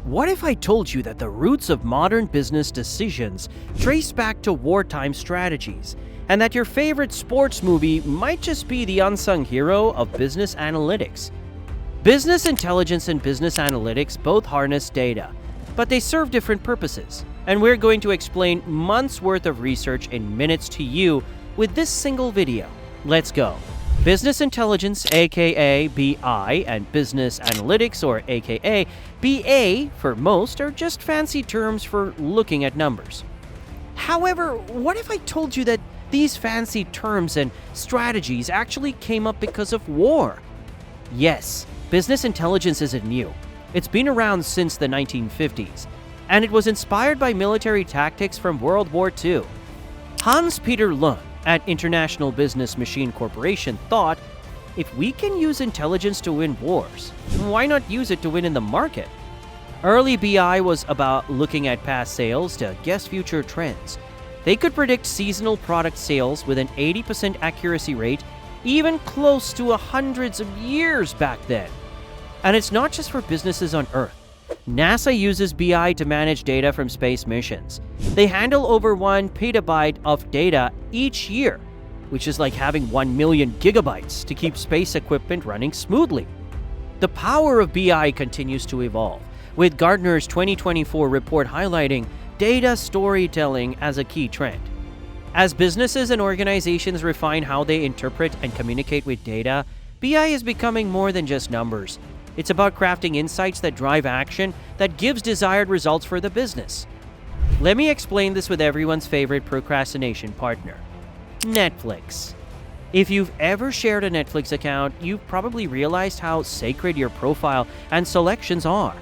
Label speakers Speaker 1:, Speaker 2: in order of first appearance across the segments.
Speaker 1: What if I told you that the roots of modern business decisions trace back to wartime strategies, and that your favorite sports movie might just be the unsung hero of business analytics? Business intelligence and business analytics both harness data, but they serve different purposes, and we're going to explain months' worth of research in minutes to you with this single video. Let's go. Business intelligence, aka BI, and business analytics, or aka BA for most, are just fancy terms for looking at numbers. However, what if I told you that these fancy terms and strategies actually came up because of war? Yes, business intelligence isn't new. It's been around since the 1950s, and it was inspired by military tactics from World War II. Hans-Peter Lund at International Business Machine Corporation thought, if we can use intelligence to win wars, why not use it to win in the market? Early BI was about looking at past sales to guess future trends. They could predict seasonal product sales with an 80% accuracy rate, even close to hundreds of years back then. And it's not just for businesses on Earth. NASA uses BI to manage data from space missions. They handle over 1 petabyte of data each year, which is like having 1 million gigabytes to keep space equipment running smoothly. The power of BI continues to evolve, with Gartner's 2024 report highlighting data storytelling as a key trend. As businesses and organizations refine how they interpret and communicate with data, BI is becoming more than just numbers. It's about crafting insights that drive action that gives desired results for the business. Let me explain this with everyone's favorite procrastination partner, Netflix. If you've ever shared a Netflix account, you've probably realized how sacred your profile and selections are.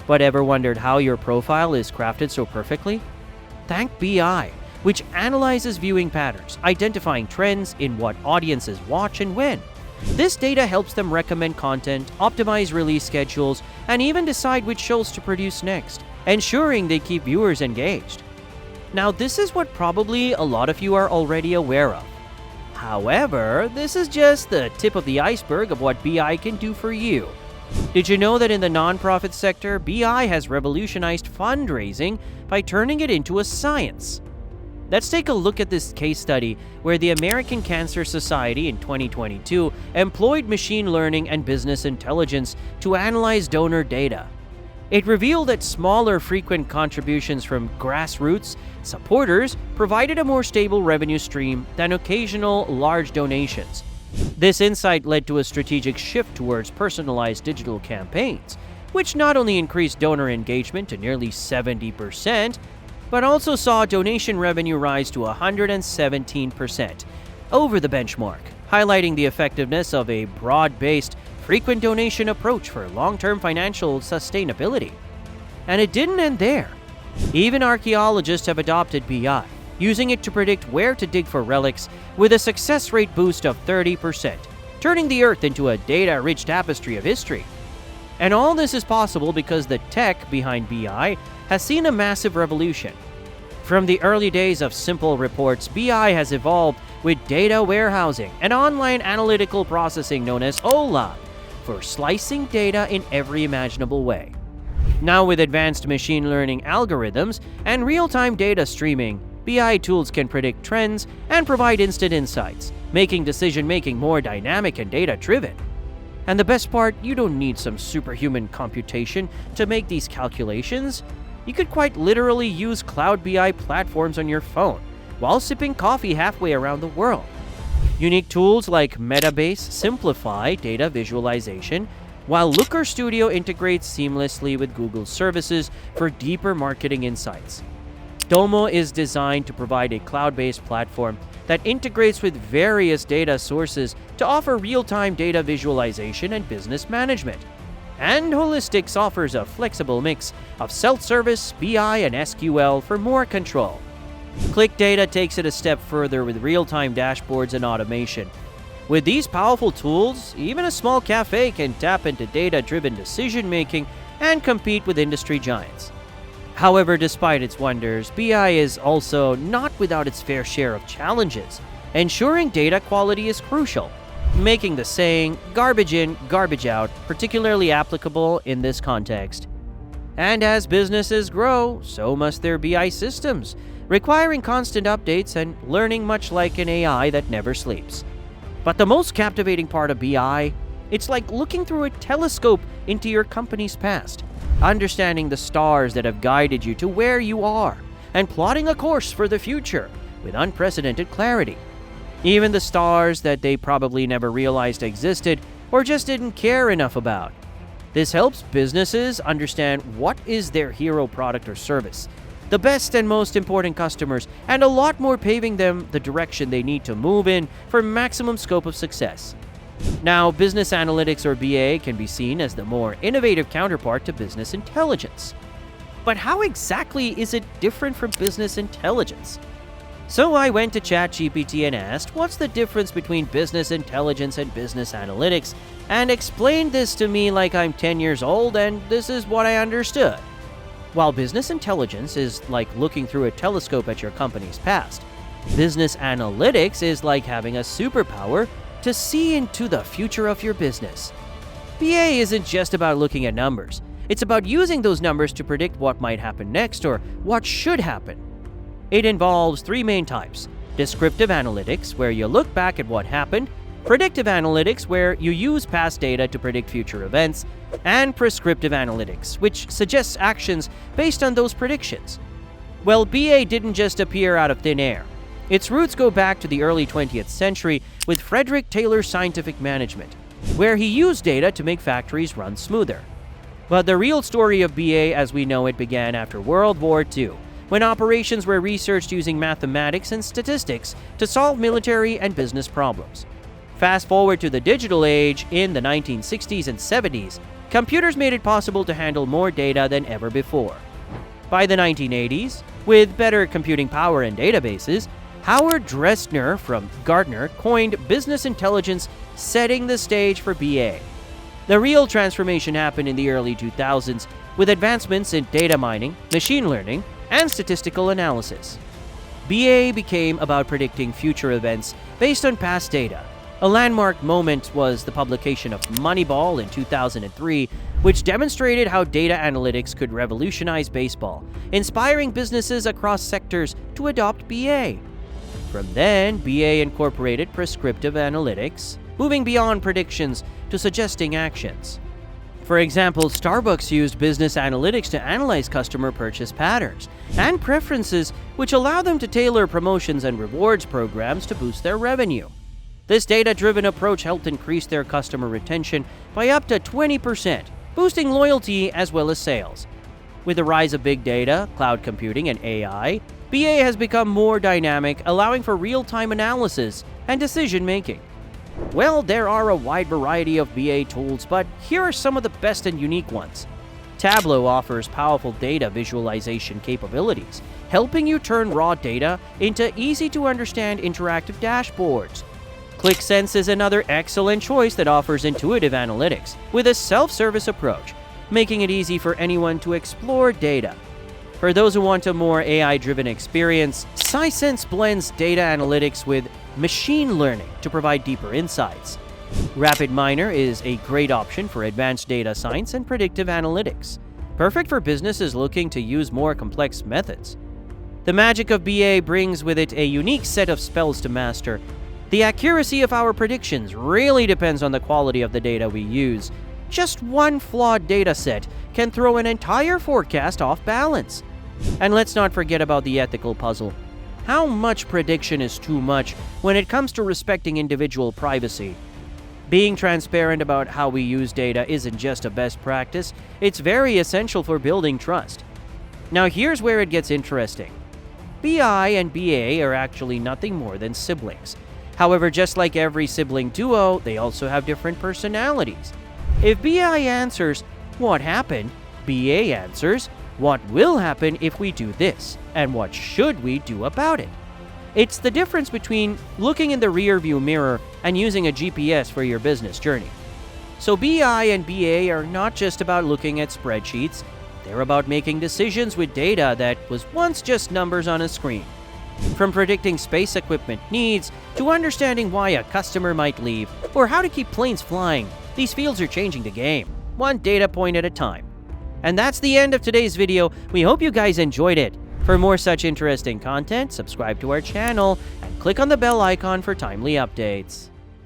Speaker 1: But ever wondered how your profile is crafted so perfectly? Thank BI, which analyzes viewing patterns, identifying trends in what audiences watch and when. This data helps them recommend content, optimize release schedules, and even decide which shows to produce next, ensuring they keep viewers engaged. Now, this is what probably a lot of you are already aware of. However, this is just the tip of the iceberg of what BI can do for you. Did you know that in the nonprofit sector, BI has revolutionized fundraising by turning it into a science? Let's take a look at this case study where the American Cancer Society in 2022 employed machine learning and business intelligence to analyze donor data. It revealed that smaller frequent contributions from grassroots supporters provided a more stable revenue stream than occasional large donations. This insight led to a strategic shift towards personalized digital campaigns, which not only increased donor engagement to nearly 70%, but also saw donation revenue rise to 117% over the benchmark, highlighting the effectiveness of a broad-based, frequent donation approach for long-term financial sustainability. And it didn't end there. Even archaeologists have adopted BI, using it to predict where to dig for relics with a success rate boost of 30%, turning the Earth into a data-rich tapestry of history. And all this is possible because the tech behind BI has seen a massive revolution. From the early days of simple reports, BI has evolved with data warehousing and online analytical processing known as OLAP for slicing data in every imaginable way. Now, with advanced machine learning algorithms and real-time data streaming, BI tools can predict trends and provide instant insights, making decision-making more dynamic and data-driven. And the best part, you don't need some superhuman computation to make these calculations. You could quite literally use cloud BI platforms on your phone while sipping coffee halfway around the world. Unique tools like Metabase simplify data visualization, while Looker Studio integrates seamlessly with Google services for deeper marketing insights. Domo is designed to provide a cloud-based platform that integrates with various data sources to offer real-time data visualization and business management. And Holistics offers a flexible mix of self-service, BI, and SQL for more control. ClickData takes it a step further with real-time dashboards and automation. With these powerful tools, even a small cafe can tap into data-driven decision-making and compete with industry giants. However, despite its wonders, BI is also not without its fair share of challenges. Ensuring data quality is crucial, making the saying, garbage in, garbage out, particularly applicable in this context. And as businesses grow, so must their BI systems, requiring constant updates and learning much like an AI that never sleeps. But the most captivating part of BI, it's like looking through a telescope into your company's past, understanding the stars that have guided you to where you are, and plotting a course for the future with unprecedented clarity. Even the stars that they probably never realized existed or just didn't care enough about. This helps businesses understand what is their hero product or service, the best and most important customers, and a lot more, paving them the direction they need to move in for maximum scope of success. Now, business analytics or BA can be seen as the more innovative counterpart to business intelligence. But how exactly is it different from business intelligence? So I went to ChatGPT and asked, what's the difference between business intelligence and business analytics, and explained this to me like I'm 10 years old, and this is what I understood. While business intelligence is like looking through a telescope at your company's past, business analytics is like having a superpower to see into the future of your business. BA isn't just about looking at numbers. It's about using those numbers to predict what might happen next or what should happen. It involves three main types: descriptive analytics, where you look back at what happened; predictive analytics, where you use past data to predict future events; and prescriptive analytics, which suggests actions based on those predictions. Well, BA didn't just appear out of thin air. Its roots go back to the early 20th century with Frederick Taylor's scientific management, where he used data to make factories run smoother. But the real story of BA as we know it began after World War II, when operations were researched using mathematics and statistics to solve military and business problems. Fast forward to the digital age in the 1960s and 70s, computers made it possible to handle more data than ever before. By the 1980s, with better computing power and databases, Howard Dresner from Gartner coined business intelligence, setting the stage for BA. The real transformation happened in the early 2000s with advancements in data mining, machine learning, and statistical analysis. BA became about predicting future events based on past data. A landmark moment was the publication of Moneyball in 2003, which demonstrated how data analytics could revolutionize baseball, inspiring businesses across sectors to adopt BA. From then, BA incorporated prescriptive analytics, moving beyond predictions to suggesting actions. For example, Starbucks used business analytics to analyze customer purchase patterns and preferences, which allow them to tailor promotions and rewards programs to boost their revenue. This data-driven approach helped increase their customer retention by up to 20%, boosting loyalty as well as sales. With the rise of big data, cloud computing, and AI, BA has become more dynamic, allowing for real-time analysis and decision-making. Well, there are a wide variety of BA tools, but here are some of the best and unique ones. Tableau offers powerful data visualization capabilities, helping you turn raw data into easy-to-understand interactive dashboards. ClickSense is another excellent choice that offers intuitive analytics with a self-service approach, making it easy for anyone to explore data. For those who want a more AI-driven experience, Sisense blends data analytics with machine learning to provide deeper insights. RapidMiner is a great option for advanced data science and predictive analytics, perfect for businesses looking to use more complex methods. The magic of BA brings with it a unique set of spells to master. The accuracy of our predictions really depends on the quality of the data we use. Just one flawed data set can throw an entire forecast off balance. And let's not forget about the ethical puzzle. How much prediction is too much when it comes to respecting individual privacy? Being transparent about how we use data isn't just a best practice, it's very essential for building trust. Now here's where it gets interesting. BI and BA are actually nothing more than siblings. However, just like every sibling duo, they also have different personalities. If BI answers, "What happened?" BA answers, "What will happen if we do this? And what should we do about it?" It's the difference between looking in the rearview mirror and using a GPS for your business journey. So BI and BA are not just about looking at spreadsheets, they're about making decisions with data that was once just numbers on a screen. From predicting space equipment needs to understanding why a customer might leave or how to keep planes flying, these fields are changing the game, one data point at a time. And that's the end of today's video. We hope you guys enjoyed it. For more such interesting content, subscribe to our channel and click on the bell icon for timely updates.